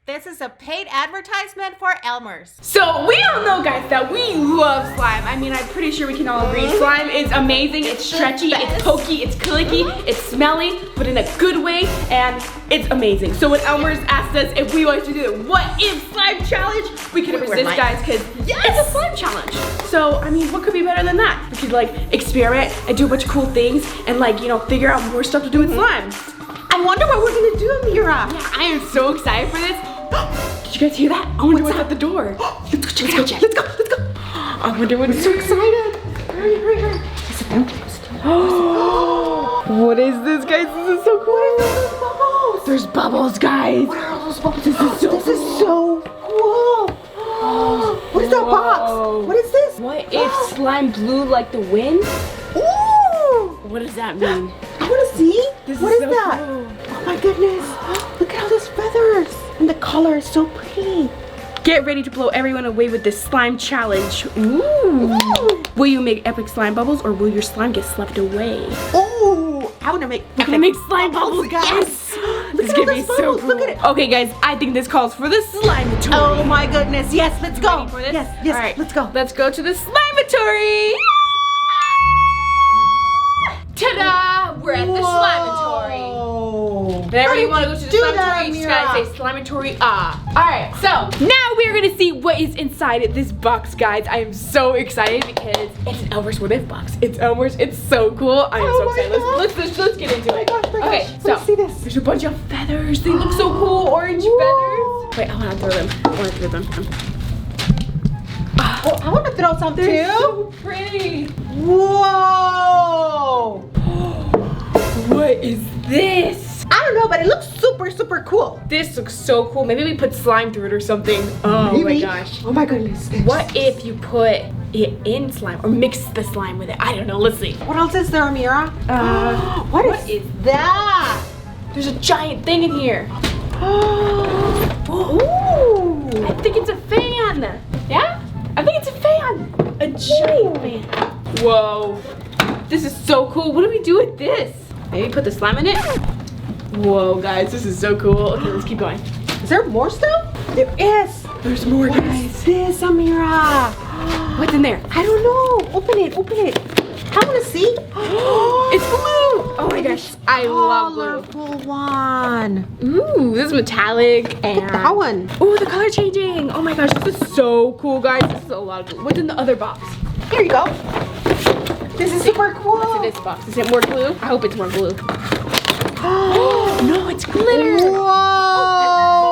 This is a paid advertisement for Elmer's. So we all know, guys, that we love slime. I mean, I'm pretty sure we can all agree. Slime is amazing. It's stretchy, it's pokey, it's clicky, it's smelly, but in a good way, and it's amazing. So when Elmer's asked us if we wanted to do the what if slime challenge, we couldn't resist, guys, because it's a slime challenge. So, I mean, what could be better than that? We could, like, experiment and do a bunch of cool things and, like, you know, figure out more stuff to do with slime. I wonder what we're gonna do, Ameerah. Yeah, I am so excited for this. Did you guys hear that? I wonder what's at the door. Let's go check it out. Let's go, let's go. I wonder what I'm so excited. Hurry, hurry, hurry. Sit down. What is this, guys? This is so cool. There's bubbles, guys. What are all those bubbles? This is so cool. What is that box? What is this? What if slime blew like the wind? Ooh. What does that mean? I wanna see. What is so that? cool. Oh my goodness. Look at all those feathers. And the color is so pretty. Get ready to blow everyone away with this slime challenge. Ooh. Will you make epic slime bubbles or will your slime get swept away? Oh, I wanna make. We're gonna make slime bubbles, guys. Yes. This is gonna be so cool. Look at it. Okay, guys, I think this calls for the slimatory. Oh my goodness. Yes, let's go. Ready for this? Yes, yes. All right, let's go. Let's go to the slimatory. Ta-da! We're at the slimatory. Whenever you want to go to the slimatory, you just gotta say slimatory Alright, so now we're gonna see what is inside this box, guys. I am so excited because it's an Elmer's What If box. It's Elmer's, it's so cool. I am so excited. Let's get into it. Okay, so let's see this. There's a bunch of feathers. They look so cool, orange feathers. Wait, I wanna throw them. Oh, I wanna throw some They're too. so pretty. Whoa! What is this? I don't know, but it looks super, super cool. This looks so cool. Maybe we put slime through it or something. Oh my gosh. Oh my goodness. What if you put it in slime or mix the slime with it? I don't know. Let's see. What else is there, Ameerah? What is that? There's a giant thing in here. Ooh. I think it's a fan. Yeah? I think it's a fan. A giant fan. Whoa. This is so cool. What do we do with this? Maybe put the slime in it? Whoa, guys, this is so cool. Okay, let's keep going. Is there more stuff? There is. There's more, What guys. is this, Ameerah? What's in there? I don't know. Open it, open it. I want to see. It's glue. Oh my gosh, I love glue. Colorful one. Ooh, this is metallic and Look at that one. ooh, the color changing. Oh my gosh, this is so cool, guys. This is a lot of glue. What's in the other box? Here you go. This is super cool. What's in this box? Is it more glue? I hope it's more glue. No, it's glitter. Whoa!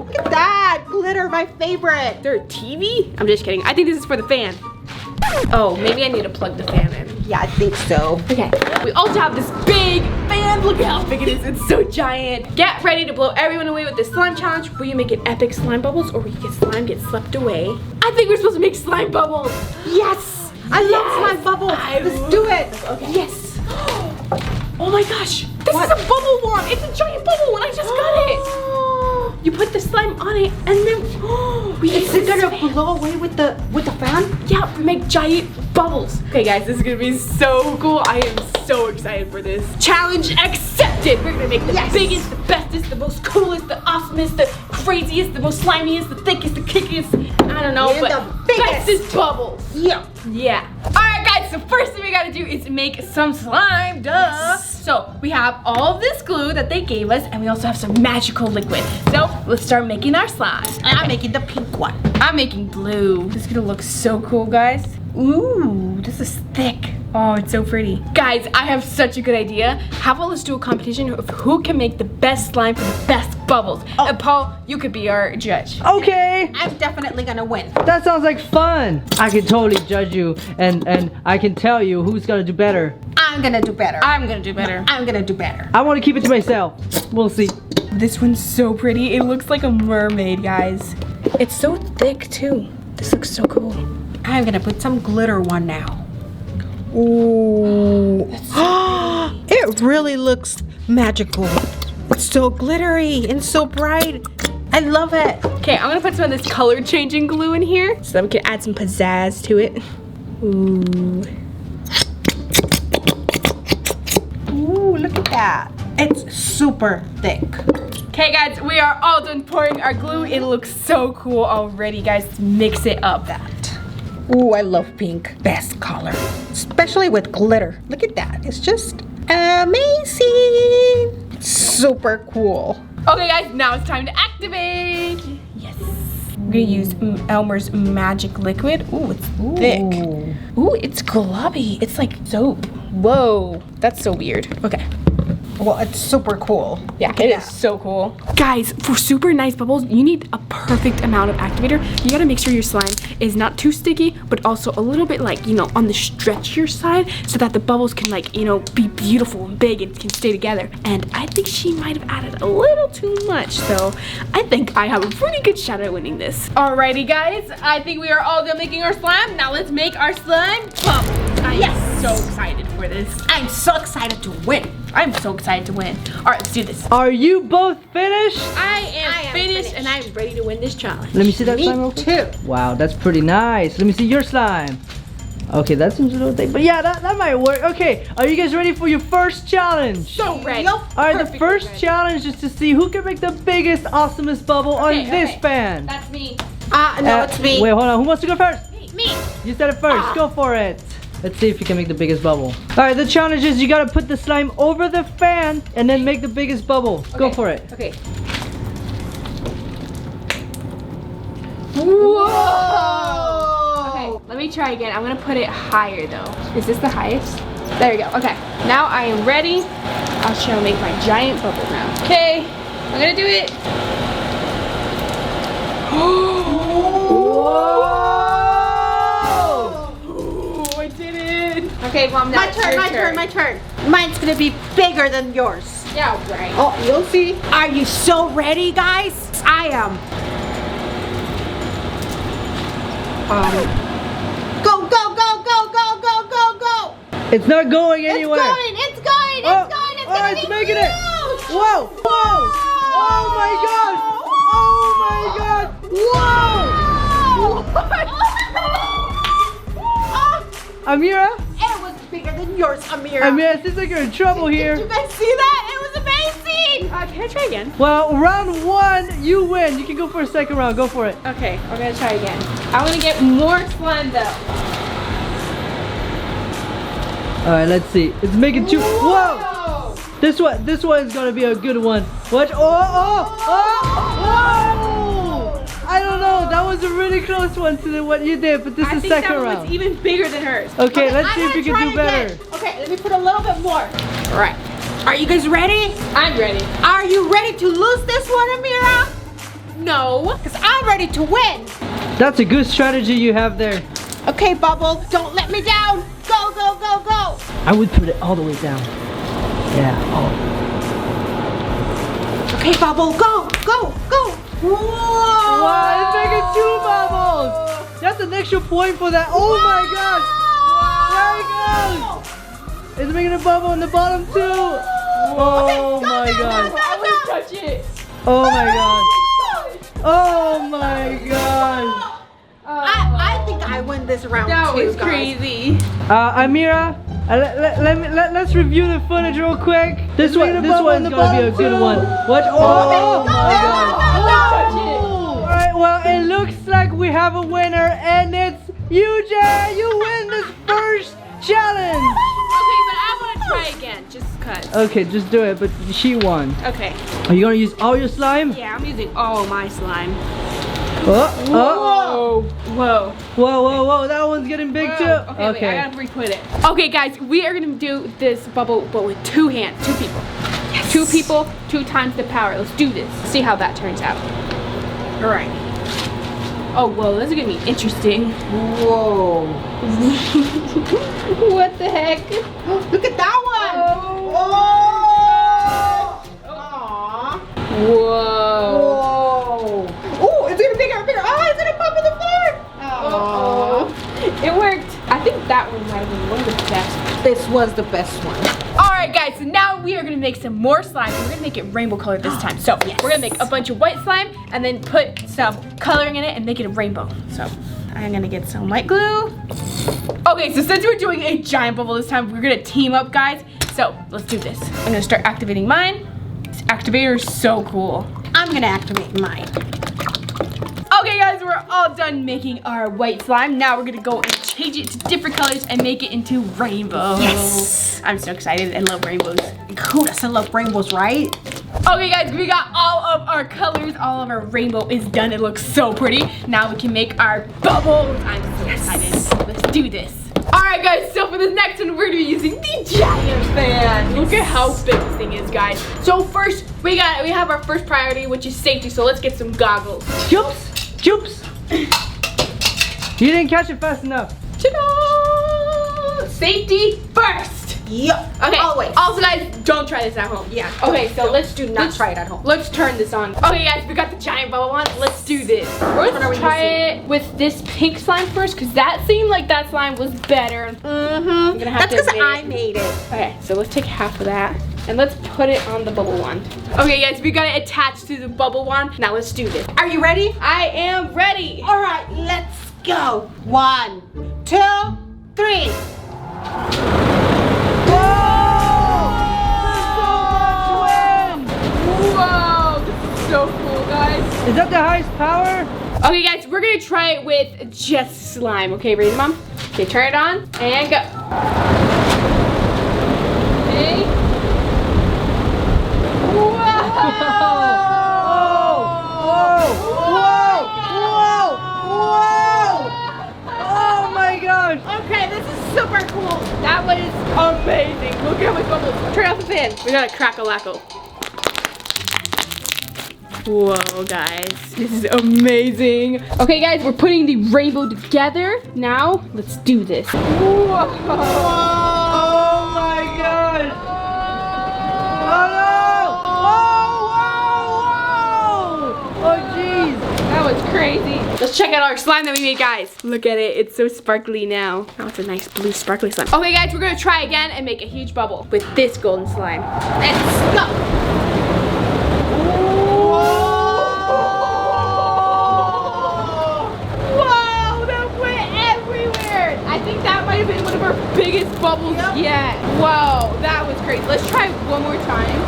Look at that. Glitter, my favorite. Is there a TV? I'm just kidding. I think this is for the fan. Oh, maybe I need to plug the fan in. Yeah, I think so. Okay, we also have this big fan. Look at how big it is. It's so giant. Get ready to blow everyone away with this slime challenge. Will you make it epic slime bubbles or will you get swept away? I think we're supposed to make slime bubbles. Yes! I love slime bubbles. Let's do it. Okay. Yes. Oh my gosh. This is a bubble one. It's a giant bubble one. I just got it. You put the slime on it and then Is it gonna blow away with the fan? Yeah, we make giant bubbles. Okay guys, this is gonna be so cool. I am so excited for this. Challenge accepted. We're gonna make the biggest, the bestest, the most coolest, the awesomest, the craziest, the most slimiest, the thickest, the kickiest, I don't know, and but the biggest bestest bubbles. Yeah. Yeah. Alright guys, so first thing we gotta do is make some slime, duh. Yes. So we have all of this glue that they gave us and we also have some magical liquid. So let's start making our slime. And I'm making the pink one. I'm making blue. This is gonna look so cool, guys. Ooh, this is thick. Oh, it's so pretty. Guys, I have such a good idea. How about let's do a competition of who can make the best slime for the best bubbles. And Paul, you could be our judge. Okay, I'm definitely gonna win. that sounds like fun. I can totally judge you and I can tell you who's gonna do better. I'm gonna do better. I'm gonna do better. I'm gonna do better. I want to keep it to myself. We'll see. This one's so pretty. It looks like a mermaid, guys. It's so thick, too. This looks so cool. I'm gonna put some glitter one now. Ooh. It really looks magical. It's so glittery and so bright. I love it. Okay, I'm gonna put some of this color changing glue in here so that we can add some pizzazz to it. Ooh. Ooh, look at that. It's super thick. Okay guys, we are all done pouring our glue. It looks so cool already, guys. Let's mix it up. Ooh, I love pink. Best color. Especially with glitter. Look at that. It's just amazing. Super cool. Okay guys, now it's time to activate. Yes. We're gonna use Elmer's magic liquid. Ooh, it's thick. Ooh, it's globby. It's like soap. Whoa, that's so weird. Okay. Well, it's super cool. Yeah, it is so cool. Guys, for super nice bubbles, you need a perfect amount of activator. You gotta make sure your slime is not too sticky, but also a little bit like, you know, on the stretchier side so that the bubbles can like, you know, be beautiful and big and can stay together. And I think she might have added a little too much, so I think I have a pretty good shot at winning this. Alrighty guys, I think we are all done making our slime. Now let's make our slime bubbles. I am so excited for this. I'm so excited to win. I'm so excited to win. All right, let's do this. Are you both finished? I am finished and I'm ready to win this challenge. Let me see that slime real Me quick. too. Wow, that's pretty nice. Let me see your slime. Okay, that seems a little thick, but yeah, that might work. Okay, are you guys ready for your first challenge? So ready. Yup. All right, the Perfectly first ready. challenge is to see who can make the biggest, awesomest bubble on this fan. That's me. No, it's me. Wait, hold on. Who wants to go first? Me. You said it first. Go for it. Let's see if you can make the biggest bubble. All right, the challenge is you gotta put the slime over the fan and then make the biggest bubble. Go for it. Okay. Whoa. Okay, let me try again. I'm gonna put it higher though. Is this the highest? There we go. Okay. Now I am ready. I'll try to make my giant bubble now. Okay. I'm gonna do it. Oh, I did it. Okay, Mom, now My turn, my turn. Mine's gonna be bigger than yours. Yeah, right. Oh, you'll see. Are you so ready, guys? I am. Go, go, go, go, go, go, go, go. It's not going anywhere. It's going, it's going, it's gonna it's be making it. huge. Whoa, whoa. Oh my God. Oh my God. Whoa. Ameerah? It was bigger than yours, Ameerah. Ameerah, it seems like you're in trouble here. Did you guys see that? It was amazing. Can I try again? Well, round one, you win. You can go for a second round. Go for it. Okay, we're gonna try again. I wanna get more slime though. All right, let's see. It's making two. Whoa! Whoa! This one is gonna be a good one. Watch. Oh! I don't know. That was a really close one to what you did, but this is think second that round. one's even bigger than hers. Okay, let's I'm see if gonna you can try do better. again. Okay, let me put a little bit more. All right, Are you guys ready? I'm ready. Are you ready to lose this one, Ameerah? No. Because I'm ready to win. That's a good strategy you have there. Okay, Bubble, don't let me down. Go, go, go, go. I would put it all the way down. Yeah. Oh. Okay, Bubble, go, go, go. Whoa. Wow, it's making two bubbles. That's an extra point for that. Oh my God. There it goes. It's making a bubble in the bottom too. Oh my God. I wouldn't touch it. Oh my God. Oh my God. I think I win this round That too, was guys. crazy. Ameerah, let's review the footage real quick. This one's gonna be a good one. Watch. Oh my God. All right, well, it looks like we have a winner, and it's you, Jay. You win this first challenge. Okay, but I want to try again, just cause. Okay, just do it. But she won. Okay. Are you gonna use all your slime? Yeah, I'm using all my slime. Oh, Whoa. whoa! That one's getting big too. Okay, wait, I gotta re-put it. Okay, guys, we are gonna do this bubble, but with two hands, two people. Yes. 2 people, 2 times the power. Let's do this. See how that turns out. All right. Oh, whoa, this is gonna be interesting. Whoa. What the heck? Look at that one. Oh. Aww. Whoa. Whoa. Oh, it's getting bigger and bigger. Oh, it's gonna pop on the floor. Oh. It worked. I think that one might have been one of the best. This was the best one. All right, guys, so now we are gonna make some more slime. We're gonna make it rainbow colored this time. So we're gonna make a bunch of white slime and then put some coloring in it and make it a rainbow. So I'm gonna get some white glue. Okay, so since we're doing a giant bubble this time, we're gonna team up, guys. so let's do this. I'm gonna start activating mine. This activator is so cool. I'm gonna activate mine. Okay guys, we're all done making our white slime. Now we're gonna go and change it to different colors and make it into rainbows. Yes. I'm so excited. I love rainbows. Who doesn't love rainbows, right? Okay guys, we got all of our colors. All of our rainbow is done. It looks so pretty. Now we can make our bubbles. I'm so excited. Let's do this. Alright guys, so for this next one, we're gonna be using the giant fan. Look at how big this thing is, guys. So first, we have our first priority, which is safety. So let's get some goggles. Joops! You didn't catch it fast enough. Ta-da! Safety first. Yep. Okay. Always. Also, guys, don't try this at home. Yeah. Okay, so let's try it at home. Let's turn this on. Okay, guys, we got the giant bubble on. Let's do this. Let's try it with this pink slime first, because that seemed like that slime was better. Mm-hmm. That's because I made it. Okay, so let's take half of that. And let's put it on the bubble wand. Okay, guys, we got it attached to the bubble wand. Now let's do this. Are you ready? I am ready. All right, let's go. 1, 2, 3. Whoa, this is so cool, guys. Is that the highest power? Okay, guys, we're gonna try it with just slime. Okay, ready, Mom? Okay, turn it on and go. Okay. Oh my gosh! Okay, this is super cool. That was amazing. Look at how much bubbles. Turn off the fan. We got a crack-a-lackle. Whoa, guys. This is amazing. Okay, guys, we're putting the rainbow together. Now, let's do this. Whoa. Oh my gosh! Oh no! Oh jeez! That was crazy. Let's check out our slime that we made, guys. Look at it. It's so sparkly now. Now it's a nice blue sparkly slime. Okay, guys, we're gonna try again and make a huge bubble with this golden slime. Let's go. Whoa, that went everywhere. I think that might have been one of our biggest bubbles yet. Whoa, that was crazy. Let's try one more time.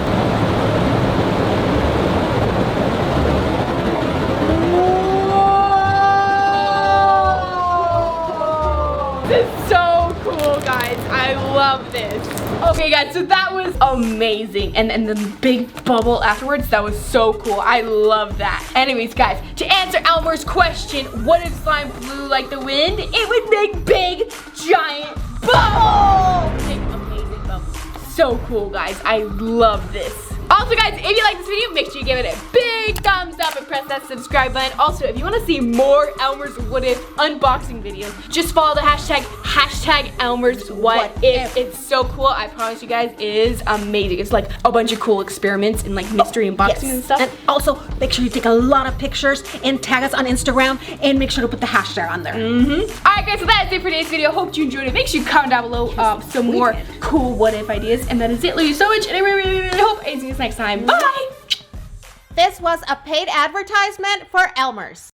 This is so cool, guys. I love this. Okay, guys, so that was amazing. And the big bubble afterwards, that was so cool. I love that. Anyways, guys, to answer Elmer's question, what if slime flew like the wind? It would make big, giant bubbles. Big, amazing bubbles. So cool, guys. I love this. Also, guys, if you like this video, make sure you give it a big thumbs up and press that subscribe button. Also, if you want to see more Elmer's What If unboxing videos, just follow the hashtag Elmer's What If. It's so cool. I promise you guys, it is amazing. It's like a bunch of cool experiments and like mystery unboxing and stuff. And also, make sure you take a lot of pictures and tag us on Instagram and make sure to put the hashtag on there. Alright, guys, so that is it for today's video. Hope you enjoyed it. Make sure you comment down below some more cool what if ideas. And that is it. Love you so much. And I really hope I see you next time. Bye! This was a paid advertisement for Elmer's.